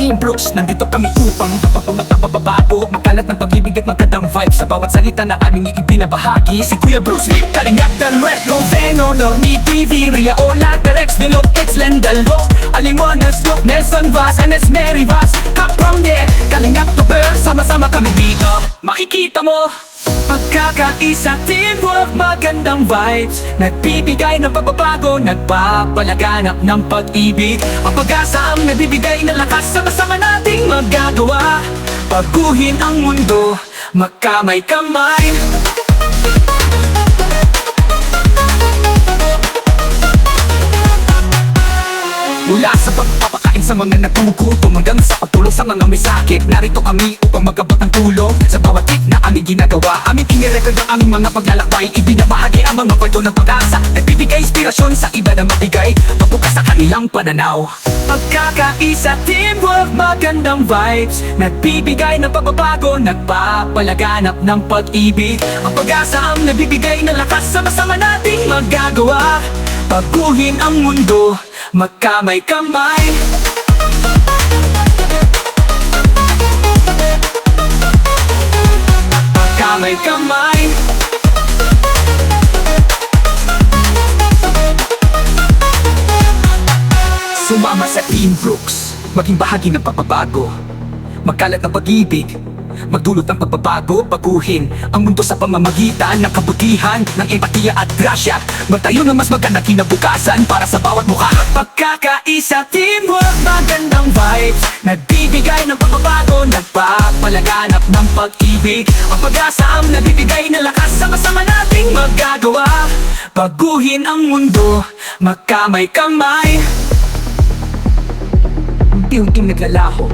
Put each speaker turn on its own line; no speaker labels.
Team Brooks, nandito kami upang mapapabago, magkalat ng pag-ibig at magandang vibes sa bawat salita na aming ibinabahagi. Si Kuya Bruce, Kalingap del Red Noveno, Normi TV, Ria Ola, Terex, Dilog, Exlen, Dalbo, Alimones, Lok, Nelson Vaz, Enes, Mary Vaz, Kaprom, yeah, Kalingap to Bird, sama-sama kami dito, makikita mo. Pagkakaisa, teamwork, magandang vibes, nagbibigay ng pagbabago, nagpapalaganap ng pag-ibig. Ang pag-asa ang nagbibigay ng lakas, sama-sama nating magagawa. Baguhin ang mundo, magkamay-kamay. Mula sa pagpapakain sa mga nagugutom hanggang sa pagtulong sa mga may sakit, narito kami upang magabot ng tulong sa bawat tip na aming ginagawa. Aming inirecord ang aming mga paglalakbay, ibinabahagi ang mga kwento ng pag-asa, nagbibigay inspirasyon sa iba na mabigay pagbukas sa kanilang pananaw. Pagkakaisa, teamwork, magandang vibes, nagbibigay ng pagbabago, nagpapalaganap ng pag-ibig. Ang pag-asa ang nagbibigay ng lakas, sama-sama nating magagawa. Baguhin ang mundo, magkamay-kamay. Magkamay-kamay. Sumama sa Team Brooks, maging bahagi ng pagbabago, magkalat ng pag-ibig, magdulot ng pagbabago, baguhin ang mundo sa pamamagitan ng kabutihan, ng empatiya at grasya. Magtayo ng mas magandang kinabukasan para sa bawat mukha. Pagkakaisa, teamwork, magandang vibes, nagbibigay ng pagbabago, nagpapalaganap ng pag-ibig. Ang pag-asa ang nagbibigay ng lakas, sama-sama nating magagawa. Baguhin ang mundo, magkamay-kamay. Unti-unting naglalaho